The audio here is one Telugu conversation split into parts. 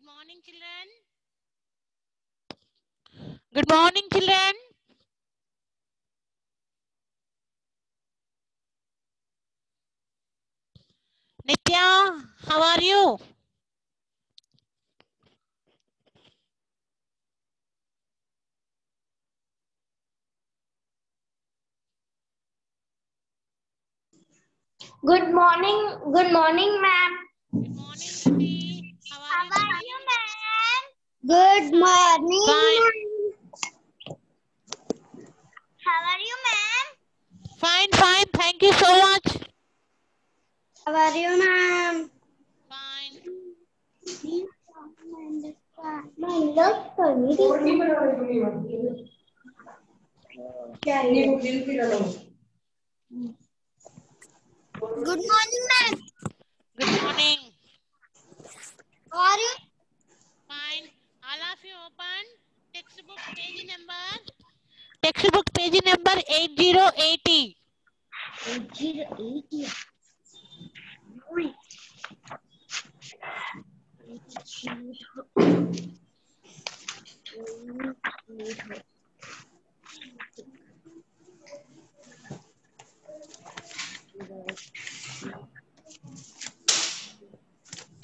morning, children. Good morning, children. Nitya, how are you? Good morning, ma'am. Good morning, Niti. How are you, ma'am? Good Fine, morning, fine. ma'am. How are you, ma'am? Fine, fine. Thank you so much. How are you, ma'am? Fine. Good morning, ma'am. Good morning. How are you? Fine. All of you open textbook page number. Textbook page number 8080. 8080.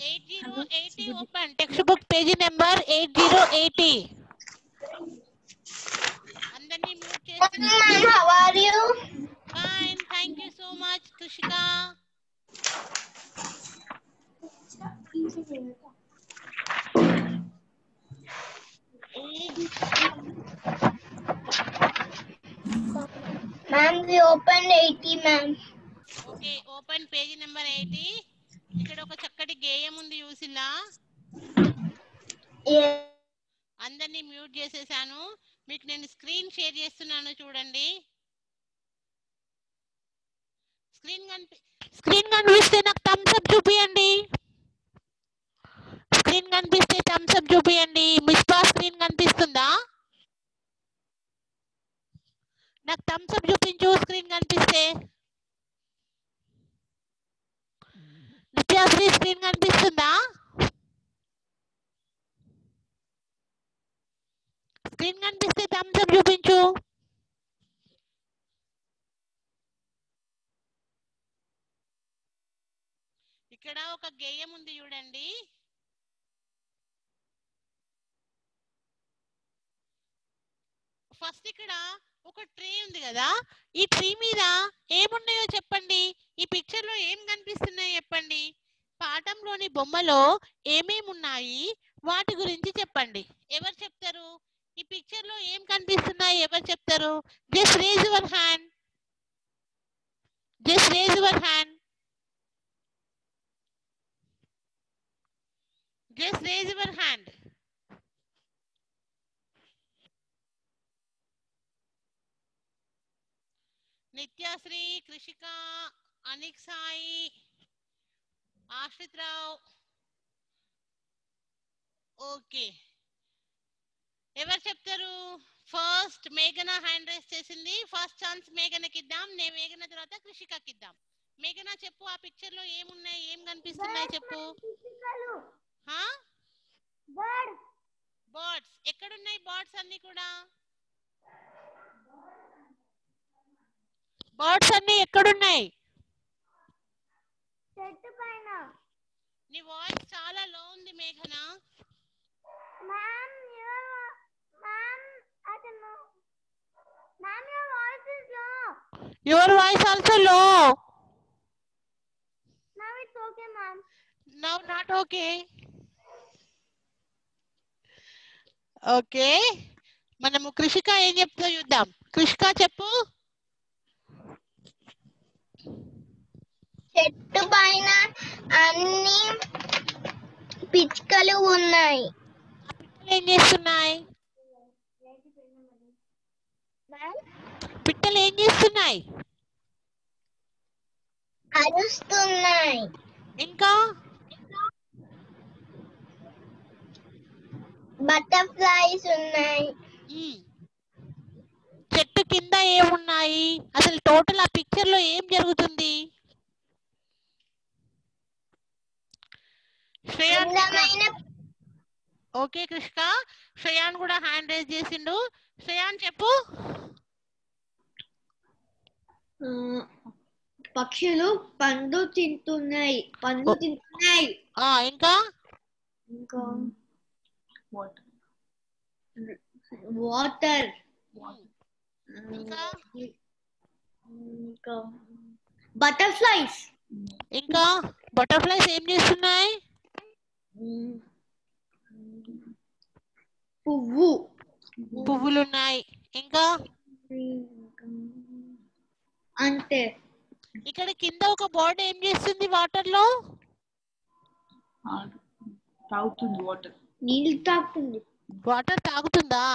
8080 open. Textbook page number 8080. అందరినీ మ్యూట్ చేస్తున్నాను. How are you? Fine. Thank you so much, Tushika. Ma'am, we opened 80, ma'am. Okay open page number 80. ఇక్కడ ఒక చక్కటి గేయం ఉంది చూసినా. Yes. అందరినీ మ్యూట్ చేసేసాను. మీకు నేను స్క్రీన్ షేర్ చేస్తున్నాను చూడండి. స్క్రీన్ కనిపిస్తే నాకు థమ్స్ అప్ చూపియండి. స్క్రీన్ కనిపిస్తే థమ్స్ అప్ చూపియండి. మిస్బా స్క్రీన్ కనిపిస్తుందా? నాకు థమ్స్ అప్ చూపించు స్క్రీన్ కనిపిస్తే. నిత్యాశ్రీ స్క్రీన్ కనిపిస్తుందా? స్క్రీన్ కనిపిస్తే థమ్స్ అప్ చూపించు. ఇక్కడ ఒక గేయం ఉంది చూడండి. ఫస్ట్ ఇక్కడ ఒక ట్రీ ఉంది కదా, ఈ ట్రీ మీద ఏమున్నాయో చెప్పండి. ఈ పిక్చర్ లో ఏం కనిపిస్తున్నాయో చెప్పండి. పాఠంలోని బొమ్మలో ఏమేమి ఉన్నాయి వాటి గురించి చెప్పండి. ఎవరు చెప్తారు? ఈ పిక్చర్ లో ఏం కనిపిస్తున్నాయి ఎవరు చెప్తారు? Just raise your hand. Just raise your hand. Just raise your hand. నిత్యాశ్రీ, Krishika, అనిక్ Sai, Ashrith Rao. Okay, ఎవరు చెప్తారు? ఫస్ట్ మేఘన హ్యాండ్ రైస్ చేసింది. ఫస్ట్ ఛాన్స్ మేఘనకి ఇద్దాం. నేను మేఘన తర్వాత కృషికకి ఇద్దాం. మేఘన చెప్పు, ఆ పిక్చర్ లో ఏమున్నాయి, ఏం కనిపిస్తున్నాయి చెప్పు. బర్డ్స్. ఎక్కడున్నాయి బర్డ్స్ అన్ని కూడా? బర్డ్స్ అన్ని ఎక్కడున్నాయి? చెట్టు పైన. నీ వాయిస్ చాలా లో ఉంది మేఘన. Ma'am, your voice is low. Your voice also లో. Now it's okay, ma'am. Now not okay. Okay, మనము కృషిక ఏం చెప్తా చూద్దాం. కృషిక చెప్పు. చెట్టు పైన అన్ని పిచ్చుకలు ఉన్నాయి. పిట్టలు ఏం చేస్తున్నాయి? పిట్టలు ఏం చేస్తున్నాయి? అరుస్తున్నాయి. ఇంకా బటర్ఫ్లైస్ ఉన్నాయి. చెట్టు కింద ఏమున్నాయి? అసలు టోటల్ ఆ పిక్చర్ లో ఏం జరుగుతుంది? శ్రేయా, ఓకే కృష్ణ. శ్రేయాన్ కూడా హ్యాండ్ రేజ్ చేసిండు. శ్రేయాన్ చెప్పు. పక్షులు పండు తింటున్నాయి. ఇంకా వాటర్. ఇంకా బటర్ఫ్లైస్. ఇంకా బటర్ఫ్లైస్ ఏం చేస్తున్నాయి? పువ్వులు ఉన్నాయి. ఇంకా అంతే. ఇక్కడ కింద ఒక బర్డ్ ఏం చేస్తుంది వాటర్ లో? తాగుతుంది వాటర్. నీళ్ళు తాగుతుంది. వాటర్ తాగుతుందా?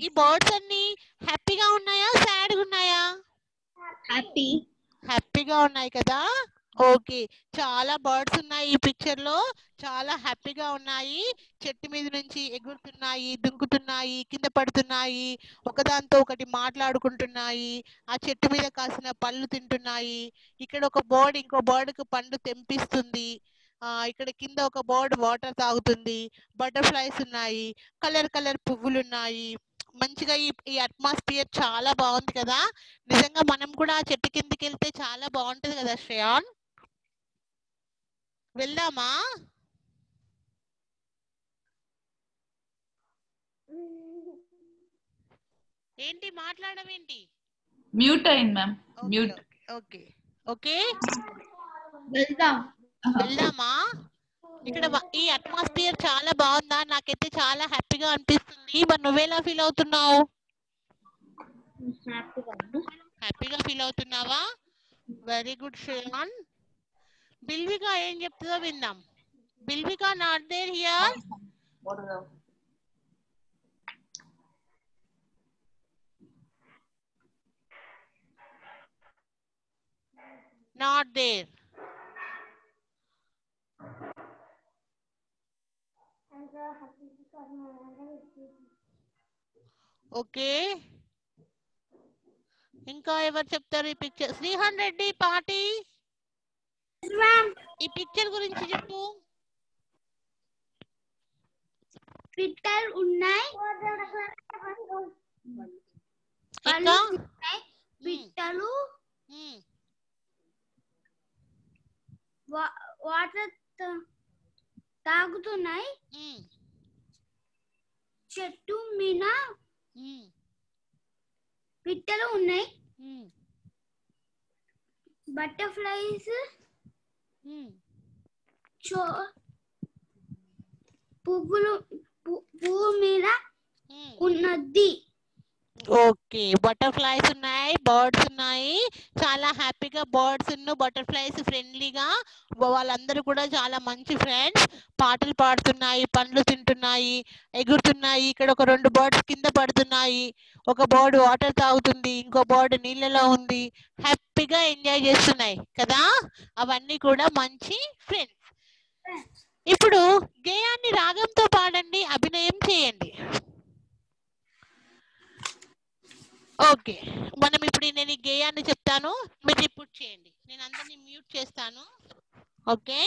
ఈ బర్డ్స్ అన్ని హ్యాపీగా ఉన్నాయా, సాడ్ గా ఉన్నాయా? హ్యాపీగా ఉన్నాయి కదా. ఓకే, చాలా బర్డ్స్ ఉన్నాయి ఈ పిక్చర్ లో. చాలా హ్యాపీగా ఉన్నాయి. చెట్టు మీద నుంచి ఎగురుతున్నాయి, దుంకుతున్నాయి, కింద పడుతున్నాయి, ఒకదాంతో ఒకటి మాట్లాడుకుంటున్నాయి. ఆ చెట్టు మీద కాసిన పళ్ళు తింటున్నాయి. ఇక్కడ ఒక బర్డ్ ఇంకో బర్డ్ కు పండు తెంపిస్తుంది. ఇక్కడ కింద ఒక బర్డ్ వాటర్ తాగుతుంది. బటర్ఫ్లైస్ ఉన్నాయి, కలర్ కలర్ పువ్వులు ఉన్నాయి. మంచిగా ఈ అట్మాస్ఫియర్ చాలా బాగుంది కదా. నిజంగా మనం కూడా ఆ చెట్టు కిందకి వెళ్తే చాలా బాగుంటది కదా శ్రేయాన్. వెళ్దామా? ఏంటి మాట్లాడమేంటి? మ్యూట్ అయింది మ్యామ్. మ్యూట్. ఓకే ఓకే, వెళ్దామా? ఇక్కడ ఈ అట్మాస్ఫియర్ చాలా బాగుందా? నాకైతే చాలా హ్యాపీగా అనిపిస్తుంది. మరి నువ్వెలా ఫీల్ అవుతున్నావు? హ్యాపీగా ఫీల్ అవుతున్నావా? Very good Shreyan. బిల్విక ఏం చెప్తుందో విందాం. Bilvika not there here. Not there. Okay, ఇంకా ఎవరు చెప్తారు ఈ పిక్చర్? శ్రీహన్ రెడ్డి పార్టీ, ఈ పిక్చర్ గురించి చెప్పు. పిట్టలు ఉన్నాయి. ఇంకా పిట్టలు వాటర్ తాగుతున్నాయి. చెట్టు మీద పిట్టలు ఉన్నాయి. బటర్ఫ్లైస్ పువ్వు మీద ఉన్నది. ఓకే, బటర్ఫ్లైస్ ఉన్నాయి, బర్డ్స్ ఉన్నాయి. చాలా హ్యాపీగా బర్డ్స్ బటర్ఫ్లైస్ ఫ్రెండ్లీగా, వాళ్ళందరూ కూడా చాలా మంచి ఫ్రెండ్స్. పాటలు పాడుతున్నాయి, పండ్లు తింటున్నాయి, ఎగురుతున్నాయి. ఇక్కడ ఒక 2 బర్డ్స్ కింద పడుతున్నాయి. ఒక బర్డ్ వాటర్ తాగుతుంది, ఇంకో బర్డ్ నీళ్ళలో ఉంది. హ్యాపీగా ఎంజాయ్ చేస్తున్నాయి కదా. అవన్నీ కూడా మంచి ఫ్రెండ్స్. ఇప్పుడు గేయాన్ని రాగంతో పాడండి, అభినయం చేయండి. ఓకే, మనం ఇప్పుడు నేను ఈ గేయాన్ని చెప్తాను, మీరు రిపీట్ చేయండి. నేను అందరినీ మ్యూట్ చేస్తాను. ఓకే,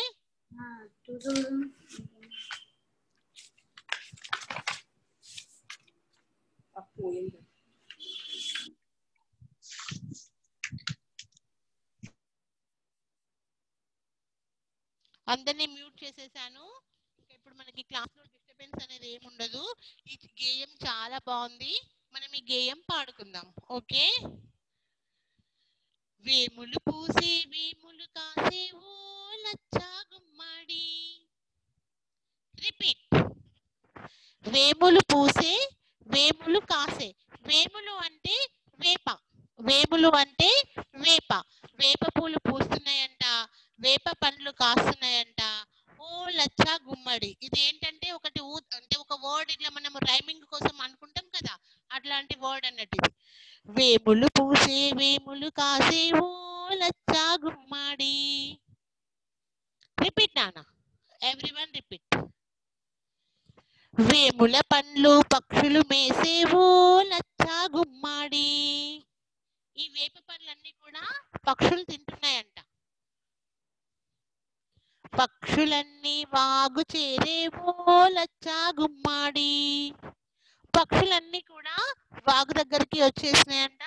అందరినీ మ్యూట్ చేసేసాను. ఇప్పుడు మనకి క్లాస్ లో డిస్టర్బెన్స్ అనేది ఏముండదు. ఈ గేయం చాలా బాగుంది. మనం ఈ గేయం పాడుకుందాం. ఓకే, వేములు పూసే వేములు కాసే ఓ లచ్చా గుమ్మడి. రిపీట్. వేములు పూసే వేములు కాసే. వేములు అంటే వేప, వేములు అంటే వేప. వేప పూలు పూస్తున్నాయంట, వేప పండ్లు కాస్తున్నాయంట. ఓ లచ్చా గుమ్మడి. ఇది ఏంటంటే ఒకటి అంటే ఒక వర్డ్ ఇట్లా మనము రైమింగ్ కోసం అనుకుంటాం కదా, అట్లాంటి వర్డ్ అన్నట్టు ఇది. వేములు పూసే వేములు కాసే ఓ లచ్చా గుమ్మడి. రిపీట్ నాన్న, ఎవ్రీవన్ రిపీట్. వేముల పండ్లు పక్షులు మేసేవో లచ్చా గుమ్మడి. ఈ వేప పండ్లన్నీ కూడా పక్షులు తింటున్నాయంట. పక్షులన్నీ వాగు చేరేవో లచ్చా గుమ్మాడి. పక్షులన్నీ కూడా వాగు దగ్గరికి వచ్చేసినాయంట,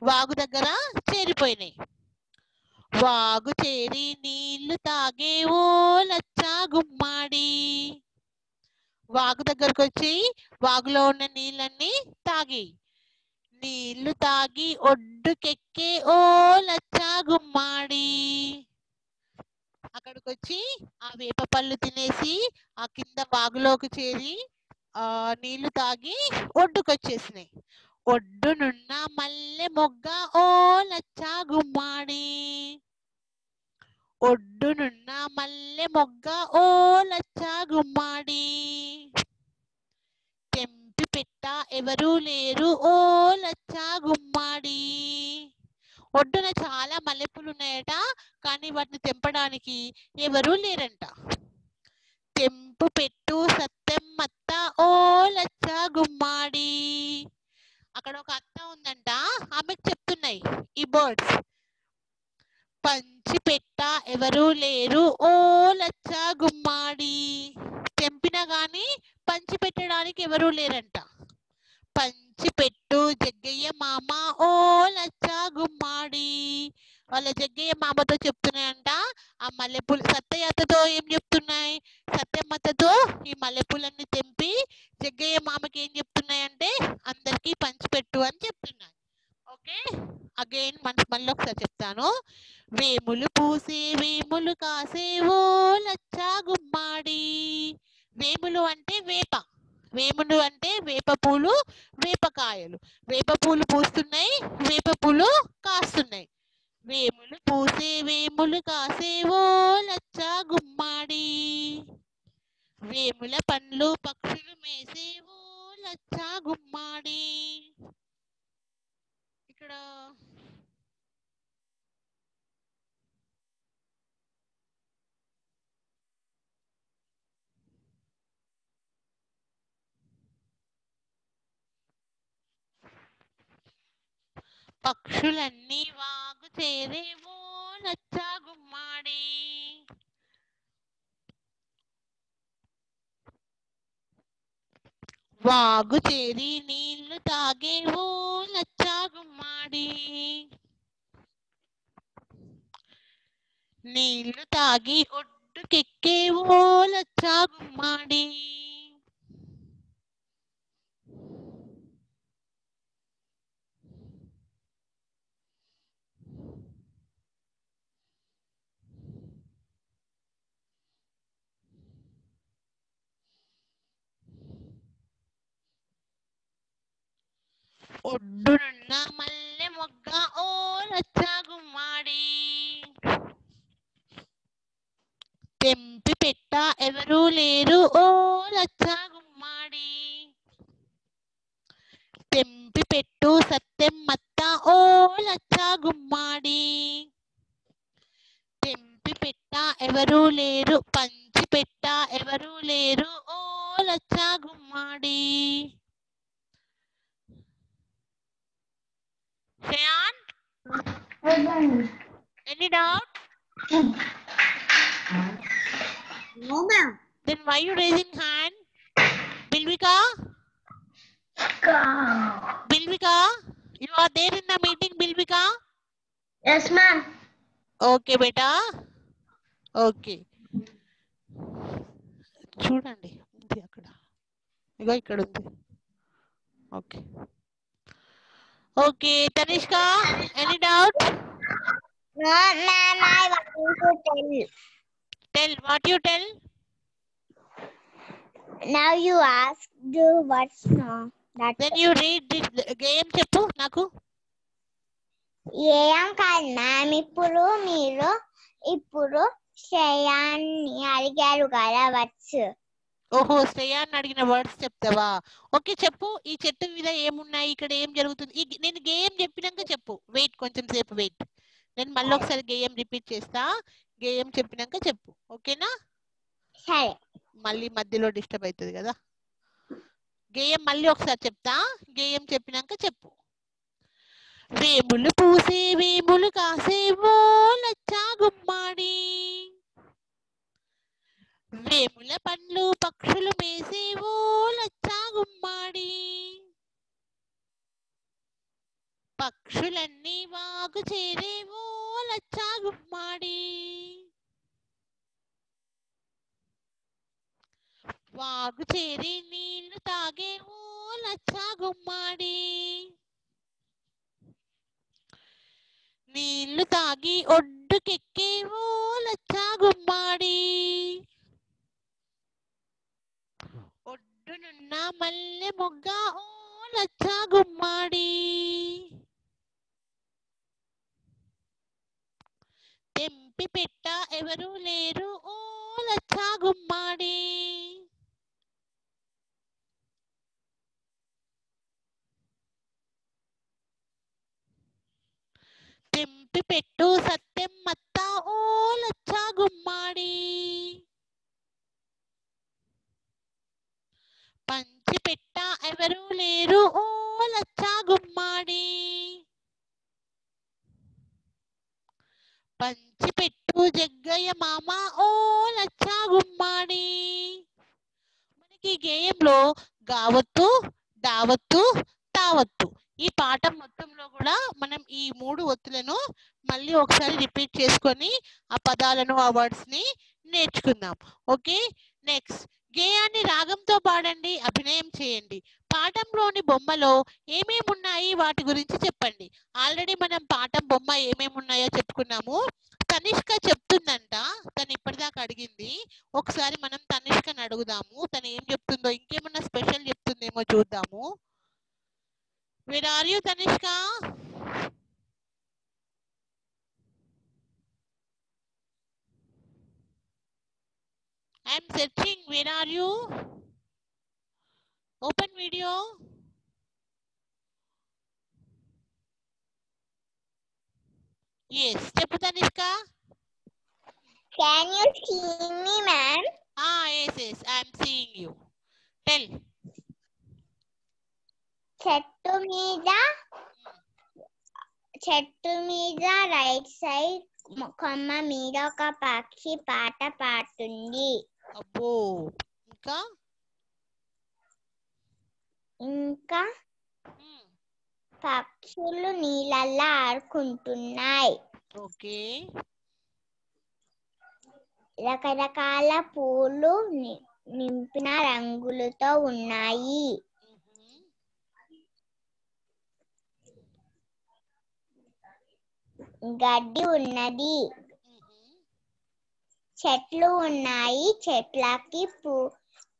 వాగు దగ్గర చేరిపోయినాయి. వాగు చేరి నీళ్లు తాగేవో లచ్చా గుమ్మాడి. వాగు దగ్గరకు వచ్చి వాగులో ఉన్న నీళ్ళన్నీ తాగి, నీళ్లు తాగి ఒడ్డుకెక్కే ఓ లచ్చా గుమ్మాడి. అక్కడికి వచ్చి ఆ వేప పళ్ళు తినేసి ఆ కింద వాగులోకి చేరి నీళ్లు తాగి ఒడ్డుకొచ్చేసినాయి. ఒడ్డునున్న మల్లె మొగ్గ ఓ లచ్చా గుమ్మాడి. ఒడ్డునున్న మల్లె మొగ్గ ఓ లచ్చా గుమ్మాడి. తెంపి పెట్ట ఎవరూ లేరు ఓ లచ్చా గుమ్మాడి. ఒడ్డున చాలా మల్లెపూలు ఉన్నాయట, కానీ వాటిని తెంపడానికి ఎవరూ లేరంట. తెంపు పెట్టు సత్తెమ్మత్త ఓ లచ్చా గుమ్మాడి. అక్కడ ఒక అత్త ఉందంట, ఆమెకు చెప్తున్నాయి ఈ బర్డ్స్. పంచి పెట్ట ఎవరూ లేరు ఓ లచ్చా గుమ్మాడి. తెంపినా గాని పంచి పెట్టడానికి ఎవరూ లేరంట. పంచి పెట్టు జగ్గయ్య మామ ఓ లచ్చా గుమ్మాడి. వాళ్ళ జగ్గయ్య మామతో చెప్తున్నాయంట ఆ మల్లెపూలు. సత్తయ్యతో ఏం చెప్తున్నాయి? సత్యమ్మతో ఈ మల్లెపూలన్నీ తెంపి జగ్గయ్య మామకి ఏం చెప్తున్నాయంటే అందరికీ పంచిపెట్టు అని చెప్తున్నాయి. ఓకే, అగైన్ మళ్ళీ ఒకసారి చెప్తాను. వేములు పూసే వేములు కాసే ఓ లచ్చా గుమ్మాడి. వేములు అంటే వేప, వేములు అంటే వేప పూలు, వేపకాయలు. వేప పూలు పూస్తున్నాయి, వేప పూలు కాస్తున్నాయి. వేములు పూసే వేములు కాసే ఓ లచ్చా గుమ్మాడి. వేముల పండ్లు పక్షులు మేసే ఓ లచ్చా గుమ్మాడి. ఇక్కడ పక్షులన్నీ వాగు చేరేవో లచ్చా గుమ్మాడి. వాగు చేరి నీళ్లు తాగేవో లచ్చా గుమ్మాడి. నీళ్లు తాగి ఒడ్డుకెక్కేవో లచ్చా గుమ్మాడి. ఒడ్డునున్న మల్లె మొగ్గ ఓ లచ్చా గుమ్మాడి. తెంపి పెట్ట ఎవరూ లేరు ఓ లచ్చా గుమ్మాడి. తెంపి పెట్టు సత్తెమ్మత్త ఓ లచ్చా గుమ్మాడి. తెంపి పెట్ట ఎవరూ లేరు, పంచి పెట్ట ఎవరూ లేరు ఓ లచ్చా గుమ్మాడి. Shayan, any doubt? No, ma'am. Then why you raising hand? Bilvika? Bilvika, you are there in the meeting, Bilvika? Yes, ma'am. Okay, beta. Okay. చూడండి ఉంది అక్కడ, ఇగో ఇక్కడ ఉంది. Okay okay Tanishq, any doubt? No, ma'am. I want to tell. Tell, what you tell? Now you ask the what's no. That's Then you read this game చెప్పు నాకు. ఏం కాదు మ్యామ్, ఇప్పుడు శ్రేయాన్ని అడిగారు కదా వర్డ్స్. ఓహో, శ్రేయాన్ని అడిగిన వర్డ్స్ చెప్తావా? ఓకే చెప్పు. ఈ చెట్టు మీద ఏమున్నాయి, ఇక్కడ ఏం జరుగుతుంది? నేను గేమ్ చెప్పినాక చెప్పు. వెయిట్, కొంచెం సేపు వెయిట్. నేను మళ్ళీ ఒకసారి గేమ్ రిపీట్ చేస్తా. గేమ్ చెప్పినాక చెప్పు, ఓకేనా? సరే. మళ్ళీ మధ్యలో డిస్టర్బ్ అవుతుంది కదా. గేయం మళ్ళీ ఒకసారి చెప్తా, గేయం చెప్పినాక చెప్పు. వేములు పూసే వేములు కాసే ఓ లచ్చా గుమ్మాడి. వేముల పండ్లు పక్షులు మేసేవో లచ్చా గుమ్మాడి. పక్షులన్నీ వాగు చేరేవో లచ్చా గుమ్మాడి. వాగు చేరి నీళ్లు తాగేవో లచ్చా గుమ్మాడి. నీళ్లు తాగి ఒడ్డుకెక్కేవో లచ్చా గుమ్మాడి. ఒడ్డునున్న మల్లె మొగ్గ ఓ లచ్చా గుమ్మాడి. తెంపి పెట్ట ఎవరు లేరు ఓ లచ్చా గుమ్మాడి. తెంపి పెట్టు సత్యమ్మత్త ఓ లచ్చా గుమ్మాడి. పంచి పెట్ట ఎవరు లేరు ఓ లచ్చా గుమ్మాడి. పంచి పెట్టు జగ్గయ్య మామ ఓ లచ్చా గుమ్మాడి. మనకి గేయంలో గావత్తు, దావత్తు, తావత్తు ఈ పాఠం మొత్తంలో కూడా మనం ఈ 3 ఒత్తులను మళ్ళీ ఒకసారి రిపీట్ చేసుకొని ఆ పదాలను ఆ వర్డ్స్ ని నేర్చుకుందాం. ఓకే, నెక్స్ట్ గేయాన్ని రాగంతో పాడండి, అభినయం చేయండి. పాఠంలోని బొమ్మలో ఏమేమి ఉన్నాయి వాటి గురించి చెప్పండి. ఆల్రెడీ మనం పాఠం బొమ్మ ఏమేమి ఉన్నాయో చెప్పుకున్నాము. తనిష్క చెప్తుందంట, తను ఇప్పటిదాకా అడిగింది. ఒకసారి మనం తనిష్కని అడుగుదాము, తను ఏం చెప్తుందో, ఇంకేమన్నా స్పెషల్ చెప్తుందేమో చూద్దాము. Where are you, Tanishka? I'm searching. Where are you? Open video. Yes. Step Tanishka. Can you see me, ma'am? Yes. I'm seeing you. Tell. చెట్టు మీద రైట్ సైడ్ కొమ్మ మీద ఒక పక్షి పాట పాడుతుంది. అబ్బో, ఇంకా పక్షులు నీళ్ళల్లో ఆడుకుంటున్నాయి. ఓకే. రకరకాల పూలు నింపిన రంగులతో ఉన్నాయి. గడ్డి ఉన్నది. చెట్లు ఉన్నాయి. చెట్లకి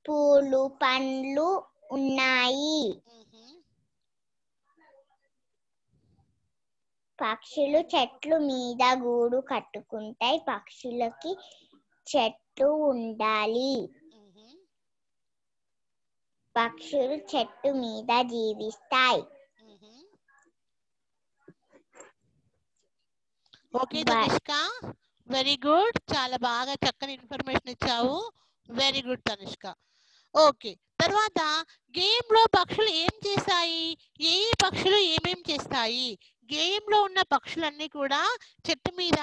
పూలు పండ్లు ఉన్నాయి. పక్షులు చెట్లు మీద గూడు కట్టుకుంటాయి. పక్షులకి చెట్టు ఉండాలి. పక్షులు చెట్టు మీద జీవిస్తాయి. Okay Tanishka, very good. చాలా బాగా చక్కని ఇన్ఫర్మేషన్ ఇచ్చావు. Very good Tanishq. ఓకే, తర్వాత గేమ్లో పక్షులు ఏం చేస్తాయి, ఏ పక్షులు ఏమేం చేస్తాయి? గేమ్లో ఉన్న పక్షులన్నీ కూడా చెట్టు మీద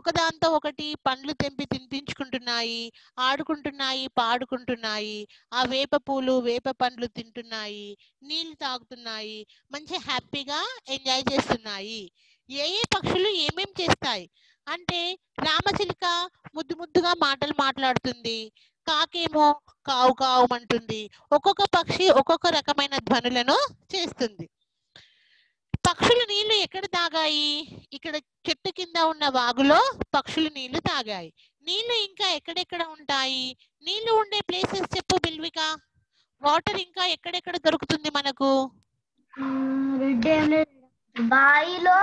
ఒకదాంతో ఒకటి పండ్లు తెంపి తినిపించుకుంటున్నాయి, ఆడుకుంటున్నాయి, పాడుకుంటున్నాయి. ఆ వేప పూలు వేప పండ్లు తింటున్నాయి, నీళ్లు తాగుతున్నాయి, మంచి హ్యాపీగా ఎంజాయ్ చేస్తున్నాయి. ఏ పక్షులు ఏమేం చేస్తాయి అంటే, రామచిలుక ముద్దు ముద్దుగా మాటలు మాట్లాడుతుంది. కాకేమో కావు కావుమంటుంది. ఒక్కొక్క పక్షి ఒక్కొక్క రకమైన ధ్వనులను చేస్తుంది. పక్షులు నీళ్లు ఎక్కడ తాగాయి? ఇక్కడ చెట్టు కింద ఉన్న వాగులో పక్షులు నీళ్లు తాగాయి. నీళ్లు ఇంకా ఎక్కడెక్కడ ఉంటాయి? నీళ్లు ఉండే ప్లేసెస్ చెప్పు బిల్విక. వాటర్ ఇంకా ఎక్కడెక్కడ దొరుకుతుంది మనకు? బావిలో,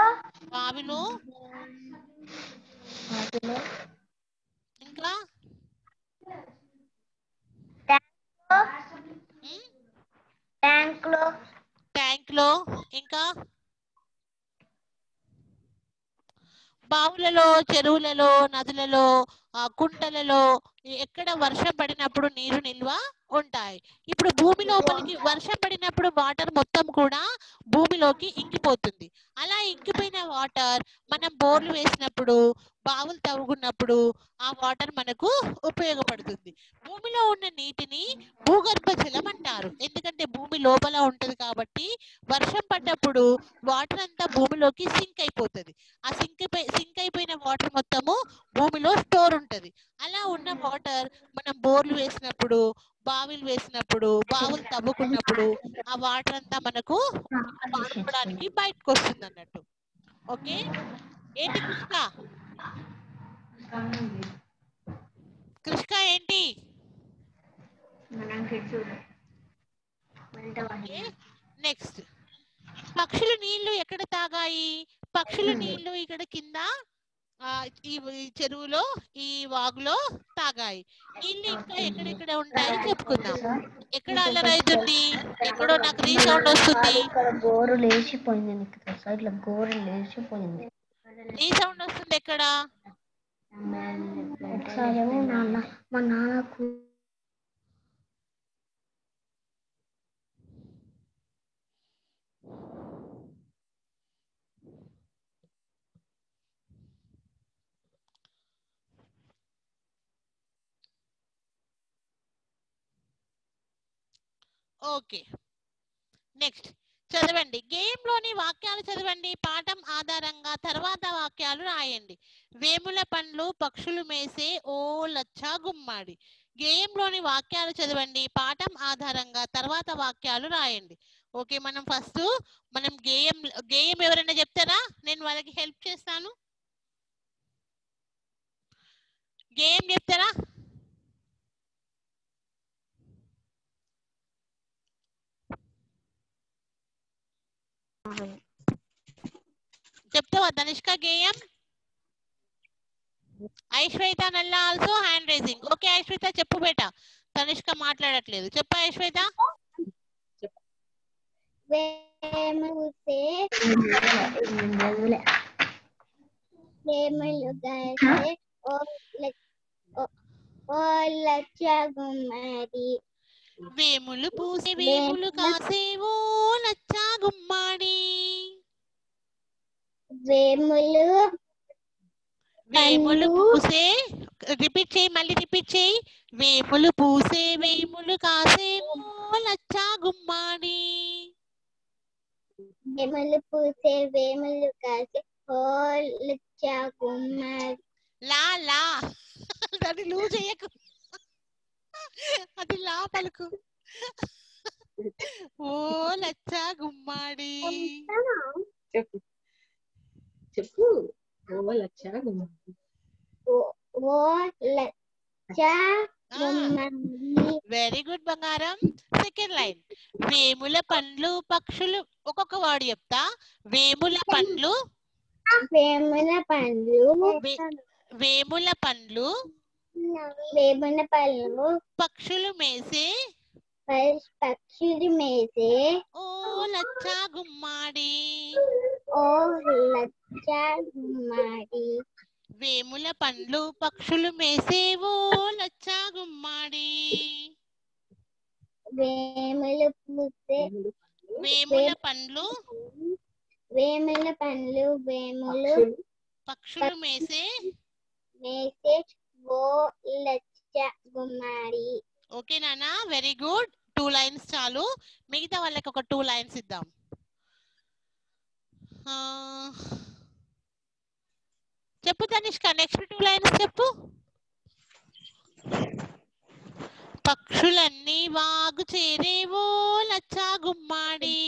ఇంకా ట్యాంక్ లో, ఇంకా బావులలో, చెరువులలో, నదులలో, కుంటలలో ఎక్కడ వర్షం పడినప్పుడు నీరు నిల్వ ఉంటాయి. ఇప్పుడు భూమి లోపలికి వర్షం పడినప్పుడు వాటర్ మొత్తం కూడా భూమిలోకి ఇంకిపోతుంది. అలా ఇంకిపోయిన వాటర్ మనం బోర్లు వేసినప్పుడు, బావులు తవ్వుకున్నప్పుడు ఆ వాటర్ మనకు ఉపయోగపడుతుంది. భూమిలో ఉన్న నీటిని భూగర్భ జలం అంటారు. ఎందుకంటే భూమి లోపల ఉంటది కాబట్టి వర్షం పడ్డప్పుడు వాటర్ అంతా భూమిలోకి సింక్ అయిపోతుంది. ఆ సింక్ అయిపోయిన వాటర్ మొత్తము భూమిలో స్టోర్ ఉంటది. అలా ఉన్న వాటర్ మనం బోర్లు వేసినప్పుడు, బావిలు వేసినప్పుడు, బావులు తవ్వుకున్నప్పుడు ఆ వాటర్ అంతా మనకు వాడుకోవడానికి బయటకు వస్తుంది అన్నట్టు. ఓకే, ఏంటి కృష్ణ? కృష్ణ ఏంటి? నెక్స్ట్, పక్షులు నీళ్లు ఎక్కడ తాగాయి? పక్షులు నీళ్లు ఇక్కడ కింద ఈ చెరువులో, ఈ వాగులో తాగాయి. నీళ్ళు ఇంకా ఎక్కడెక్కడ ఉంటాయో చెప్పుకుందాం. ఎక్కడ అల్లరైతుంది? ఎక్కడో నాకు రీసౌండ్ వస్తుంది. గోరు లేచిపోయింది, ఇట్లా గోరు లేచిపోయింది. రీసౌండ్ వస్తుంది ఎక్కడ? ఒకసారి మా నాన్నకు ఓకే, నెక్స్ట్ చదవండి. గేమ్ లోని వాక్యాలు చదవండి. పాఠం ఆధారంగా తర్వాత వాక్యాలు రాయండి. వేముల పండ్లు పక్షులు మేసే ఓ లచ్చా గుమ్మాడి. గేమ్ లోని వాక్యాలు చదవండి. పాఠం ఆధారంగా తర్వాత వాక్యాలు రాయండి. ఓకే, మనం ఫస్ట్ గేమ్ ఎవరైనా చెప్తారా? నేను వాళ్ళకి హెల్ప్ చేస్తాను. గేమ్ చెప్తారా? చెప్తావా తనిష్క గేయం? ఐశ్వేత నల్లా ఆల్సో హ్యాండ్ రైజింగ్. ఓకే ఐశ్వేత చెప్పు బేట. తనిష్క మాట్లాడట్లేదు. చెప్పు ఐశ్వేత. వేములు పూసే వేములు కాసే ఓ లచ్చా గుమ్మాడి. వేములు పూసే, రిపీట్ చేయి, మళ్ళీ రిపీట్ చేయి. వేములు పూసే వేములు కాసే ఓ లచ్చా గుమ్మాడి. వేములు పూసే వేములు కాసే ఓ లచ్చా గుమ్మాడి. లా లా అది లూ చేయకు, అది లా పలుకు. ఓ లచ్చా గుమ్మాడి. చెప్పు చెప్పు. ఓ లచ్చా గుమ్మాడి. ఓ లచ్చా గుమ్మాడి. వెరీ గుడ్ బంగారం. సెకండ్ లైన్, వేముల పండ్లు పక్షులు. ఒక్కొక్క వాడు చెప్తా. వేముల పండ్లు, వేముల పండ్లు, వేముల పండ్లు వేముల పండ్లు పక్షులు మేసే పక్షులు మేసే ఓ లచ్చా గుమ్మాడి. ఓ లచ్చా గుమ్మాడి. వేముల పండ్లు పక్షులు మేసే ఓ లచ్చా గుమ్మాడి. వేముల పూసే వేముల పండ్లు వేముల పండ్లు వేములు పక్షులు మేసే మేసే ఓ లచ్చా గుమ్మాడి. ఓకే నానా, వెరీ గుడ్. 2 లైన్స్ చాలు. మిగతా వాళ్ళకి ఒక 2 లైన్స్ ఇద్దాం. చెప్పు తనిష్క, నెక్స్ట్ 2 లైన్స్ చెప్పు. పక్షులన్నీ వాగు చేరేవో లచ్చా గుమ్మాడి.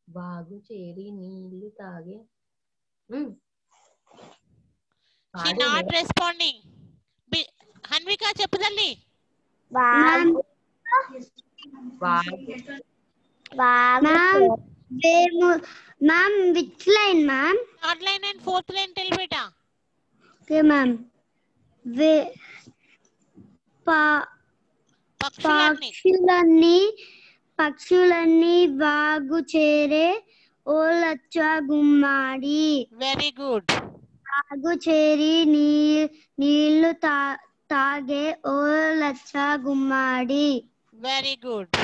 వాగు చేరి నీళ్లు తాగే. She not responding. హన్విక చెప్పు తల్లి. Ma'am, which line, ma'am? Third line and fourth line tell beta. Okay, ma'am. పక్షులన్నీ వాగు చేరే ఓ లచ్చ గుమ్మాడి. Very good. వాగు చేరి నీళ్లు తాగే ఓ లచ్చ గుమ్మాడి. Very good.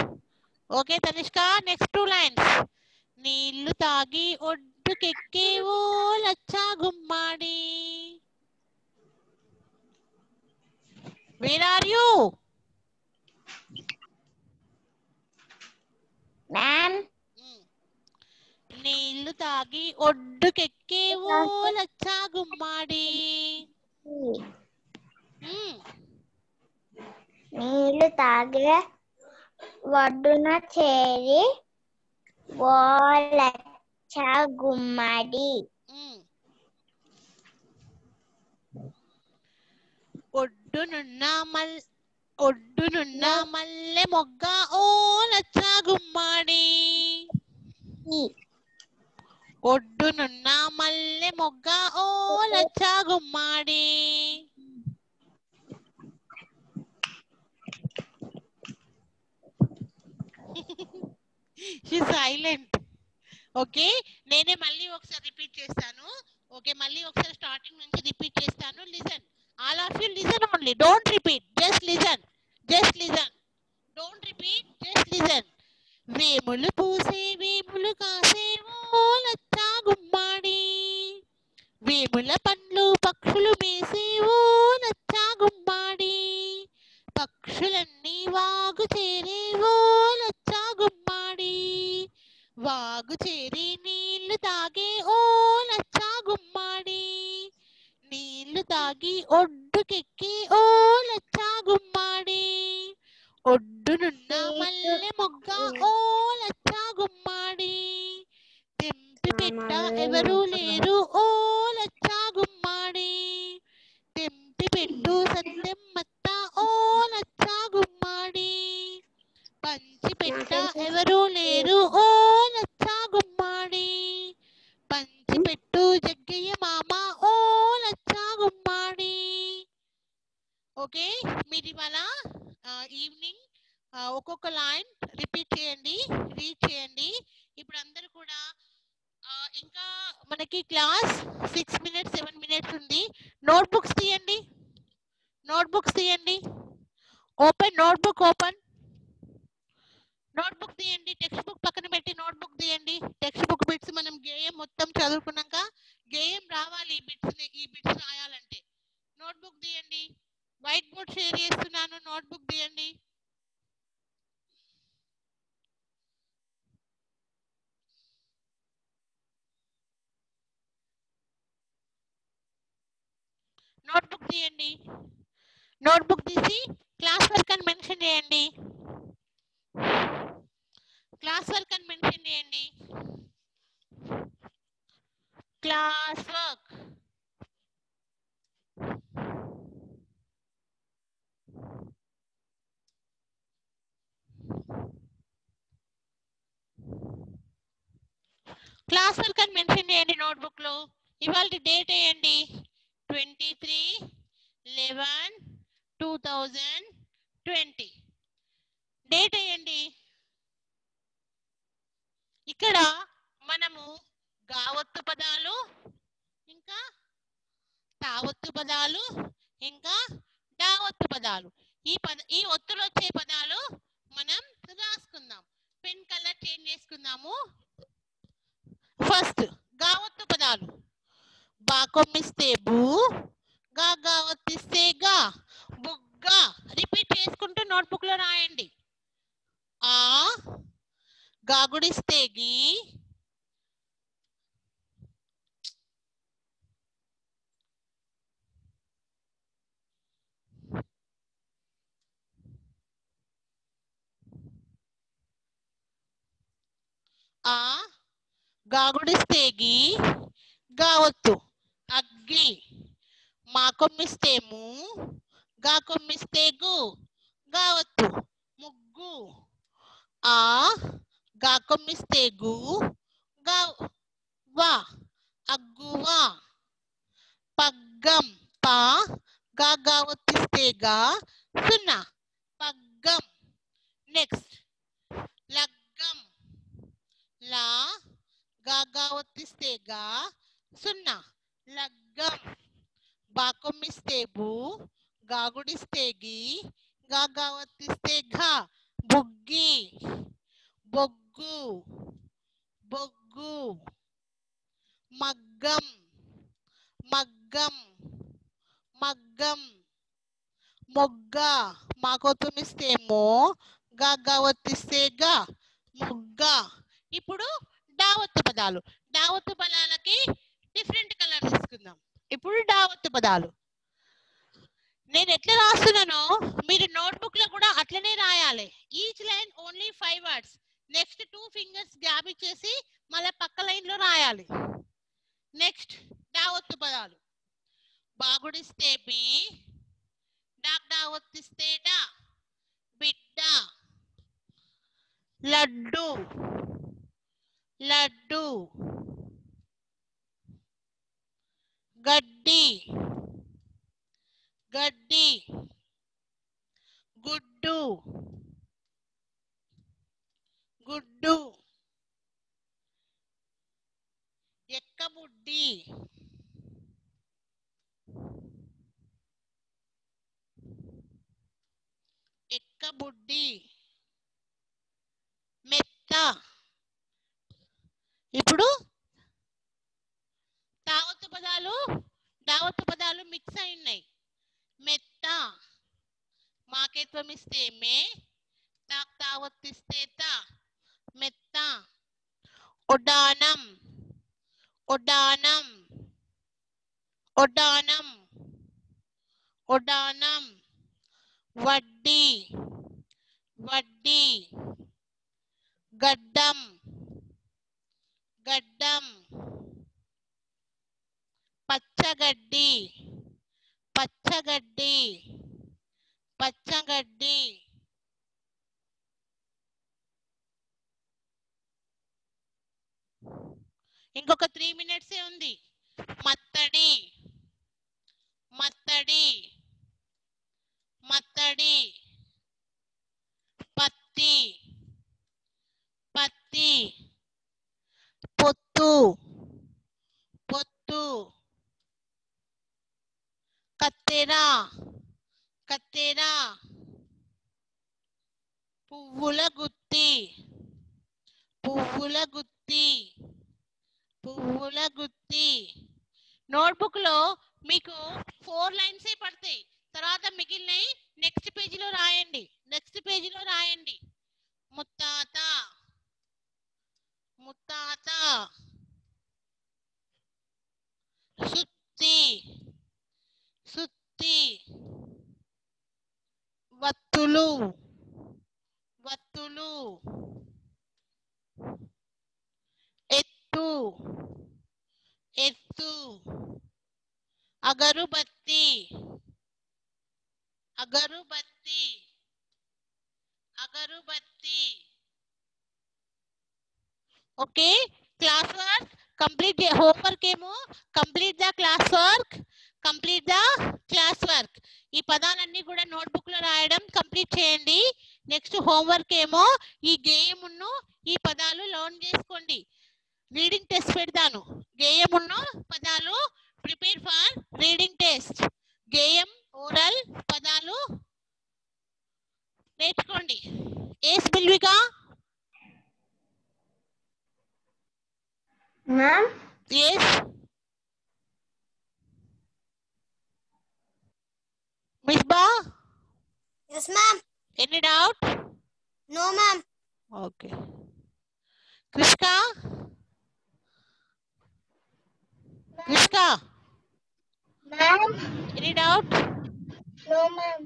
Okay Tanishq, next 2 lines. నీళ్లు తాగి ఒడ్డుకెక్కే ఓ లచ్చ గుమ్మాడి. Where are you? మ్యామ్ నీళ్లు తాగి ఒడ్డుకెక్కే ఓ లచ్చ గుమ్మాడి. నీళ్లు తాగే ఒడ్డున చేరి ఓ లచ్చ గుమ్మడి. ఒడ్డునున్న మల్లె మొగ్గ ఓ లచ్చ గుమ్మాడి. ఒడ్డునున్న మల్లె మొగ్గ ఓ లచ్చ గుమ్మాడి. She silent. ఓకే, నేనే మళ్ళీ ఒకసారి రిపీట్ చేస్తాను. ఓకే, మళ్ళీ ఒకసారి స్టార్టింగ్ నుంచి రిపీట్ చేస్తాను. Listen, all of you listen only, don't repeat, just listen, just listen, don't repeat, just listen. Vemulu పూసే వేములు కాసే ఓ లచ్చ గుమ్మాడి. వేముల పండ్లు పక్షులు మేసే ఓ లచ్చ గుమ్మాడి. పక్షులన్నీ వాగు చేరే ఓ లచ్చ గుమ్మాడి. వాగు చేరి నీళ్లు తాగే ఓ లచ్చ గుమ్మాడి. నీళ్లు తాగి ఒడ్డుకెక్కి ఓ లచ్చ గుమ్మాడి. ఒడ్డునున్న మల్లె మొగ్గ ఓ లచ్చ గుమ్మాడి. తెంపి పెట్ట ఎవరు లేరు ఓ లచ్చ గుమ్మాడి. తెంపి పెట్టు సత్తెమ్మత్త ఓ లచ్చ గుమ్మాడి. పంచి పెట్ట ఎవరు లేరు ఓ లచ్చ గుమ్మాడి. పంచి పెట్టు జగ్గయ్య మామ ఓ లచ్చ గుమ్మాడి. ఓకే, మీరు ఇవాళ ఈవినింగ్ ఒక్కొక్క లైన్ రిపీట్ చేయండి, రీడ్ చేయండి. ఇప్పుడు అందరూ కూడా ఇంకా మనకి క్లాస్ 6 minutes 7 minutes ఉంది. నోట్బుక్స్ తీయండి, నోట్బుక్స్ తీయండి. ఓపెన్ నోట్బుక్, ఓపెన్ నోట్బుక్ తీయండి. టెక్స్ట్ బుక్ పక్కన పెట్టి నోట్బుక్ తీయండి. టెక్స్ట్ బుక్ బిట్స్ మనం గేయం మొత్తం చదువుకున్నాక గేయం రావాలి. ఈ బిట్స్ రాయాలంటే నోట్బుక్ తీయండి. వైట్ బోర్డ్ షేర్ చేస్తున్నాను, నోట్బుక్ తీయండి. నోట్బుక్ తీయండి. నోట్బుక్ తీసి క్లాస్ వర్క్ అని మెన్షన్ చేయండి. క్లాస్ వర్క్ అని మెన్షన్ చేయండి. Class work. క్లాస్ వర్క్ అని మెన్షన్ చేయండి నోట్బుక్ లో. ఇవాళ డేట్ వేయండి 23/11/2020. డేట్ వేయండి. ఇక్కడ మనము గావత్తు పదాలు, ఇంకా తావత్తు పదాలు, ఇంకా డావత్తు పదాలు, ఈ ఒత్తులు వచ్చే పదాలు మనం రాసుకుందాం. పెన్ కలర్ చేంజ్ చేసుకుందాము. ఫస్ట్ గావత్తు పదాలు. బా కొమ్మిస్తే బూ, గా గావత్తిస్తే గా, బుగ్గ. రిపీట్ చేసుకుంటూ నోట్బుక్ లో రాయండి. ఆ గాగుడిస్తే గీ, ఆ గాగుడిస్తే గీ, గావత్తు అగ్గి. మా కొమ్మిస్తే మూ, గా కొమ్మిస్తే గు, గావత్తు ముగ్గు. ఆ గా కొమ్మిస్తే గు, గా వా అగ్గువా. పగ్గం పా, గా గావత్తిస్తే గా, సున్నా పగ్గం. నెక్స్ట్ లగ్గం. లా గా ఒత్తిస్తే గా 0. లగ్గం. బాకొమ్మిస్తే బు, గాగుడిస్తే గి, గా ఒత్తిస్తే ఘ. బుగ్గి. బొగ్గు. బొగ్గు. మగ్గం. మగ్గం. మగ్గం. మొగ్గ. మాకొత్తుమిస్తే మో, గా ఒత్తిస్తే గా. మొగ్గ. ఇప్పుడు డావత్తు పదాలు. డావత్తు పదాలకి డిఫరెంట్ కలర్ తీసుకుందాం. ఇప్పుడు డావత్తు పదాలు. నేను ఎట్లా రాస్తున్నానో మీరు నోట్బుక్ లో కూడా అట్లనే రాయాలి. Each line only 5 words. Next 2 fingers gap ఇచ్చేసి మళ్ళీ పక్క లైన్ లో రాయాలి. నెక్స్ట్ డావత్తు పదాలు. బాగుడిస్తే బి, డా ఒత్తిస్తే డా. బిడ్డ. లడ్డు. లడ్డు. గడ్డి. గడ్డి. గుడ్డు. గుడ్డు. ఎక్కబుడ్డి. ఎక్కబుడ్డి. మెత్త. ఇప్పుడు తావత్తు పదాలు డావత్తు పదాలు మిక్స్ అయి ఉన్నాయి. మెత్త. మాకేత్వం ఇస్తే మే, తావత్తిస్తే తా. మెత్త. ఒడానం. ఒడానం. ఒడానం. ఒడానం. వడ్డీ. వడ్డీ. గడ్డం. గడ్డం. పచ్చగడ్డి. పచ్చగడ్డి. పచ్చగడ్డి. ఇంకొక 3 minutes ఉంది. మత్తడి. మత్తడి. మత్తడి. పత్తి. పత్తి. పొత్తు. పొత్తు. కత్తెర. కత్తెర. పువ్వుల గుత్తి. పువ్వుల గుత్తి. పువ్వుల గుత్తి. నోట్బుక్ లో మీకు 4 lines పడతాయి. తర్వాత మిగిలినవి నెక్స్ట్ పేజీలో రాయండి. నెక్స్ట్ పేజీలో రాయండి. ముత్తాత. ముత్తాత. సుత్తి. సుత్తి. వత్తులు. వత్తులు. ఎత్తు. ఎత్తు. అగరుబత్తి. అగరుబత్తి. అగరుబత్తి. Okay, class work complete. Homework ఏమో complete the class work. Complete the class work. ఈ పదాలన్నీ కూడా నోట్బుక్ లో రాయడం కంప్లీట్ చేయండి. నెక్స్ట్ హోంవర్క్ ఏమో ఈ గేయమును ఈ పదాలు లర్న్ చేసుకోండి. రీడింగ్ టెస్ట్ పెడతాను. గేయమును పదాలు ప్రిపేర్ ఫర్ రీడింగ్ టెస్ట్. గేయం ఓరల్ పదాలు నేర్చుకోండి. Yes బిల్విక. Ma'am? Yes. Misbah? Yes, ma'am. Any doubt? No, ma'am. Okay. Krishka? Krishka? Ma'am? Any doubt? No, ma'am.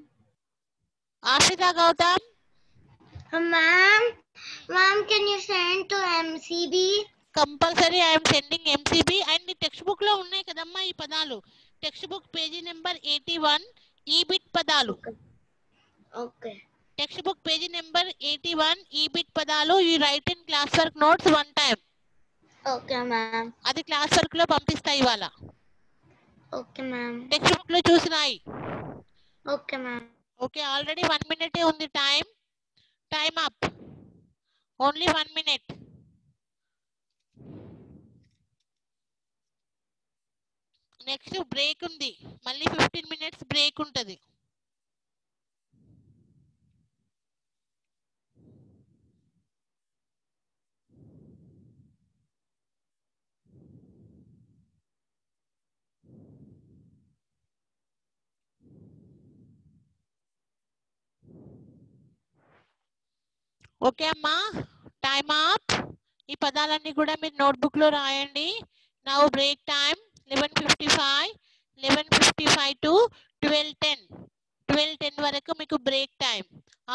Ashita Gautam? Ma'am? Ma'am, can you send to MCB? Compulsory I am sending MCB. And text book లో ఉన్నాయి కదమ్మా ఈ పదాలు. టెక్స్ట్ బుక్ పేజీ నెంబర్ 81 ఈ బిట్ పదాలు. Okay. Text book page number 81 ఈ బిట్ పదాలు. You right in class work notes 1 time. Okay, ma'am. అది క్లాస్ వర్క్ లో పంపిస్తా ఇవాళ. Okay, ma'am. టెక్స్ట్ బుక్ లో చూసి రాయి. Okay, ma'am. Okay, already 1 minute ఉంది time. Time up. Only 1 minute. Next break ఉంది, మళ్ళీ 15 minutes బ్రేక్ ఉంటుంది. ఓకే అమ్మా, టైమ్ అప్. ఈ పదాలన్నీ కూడా మీరు నోట్బుక్ లో రాయండి. Now break time 11:55, 11:55 to 12:10. 12:10 వరకు మీకు break time.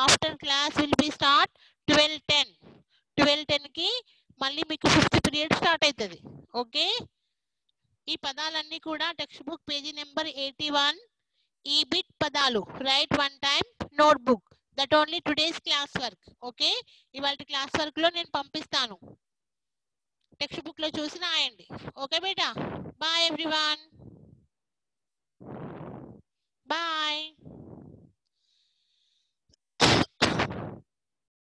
After class will be start 12:10. 12:10 కి మళ్ళీ మీకు 5th పీరియడ్ స్టార్ట్ అవుతుంది. ఓకే, ఈ పదాలన్నీ కూడా టెక్స్ట్ బుక్ పేజీ నెంబర్ 81 ఈ బిట్ పదాలు right one time notebook. That only today's class work. Okay, ఇవాళ క్లాస్ వర్క్ లో నేను పంపిస్తాను, టెక్స్ట్ బుక్ లో చూసి రాయండి. ఓకే బేటా, బాయ్ ఎవ్రీవన్, బాయ్.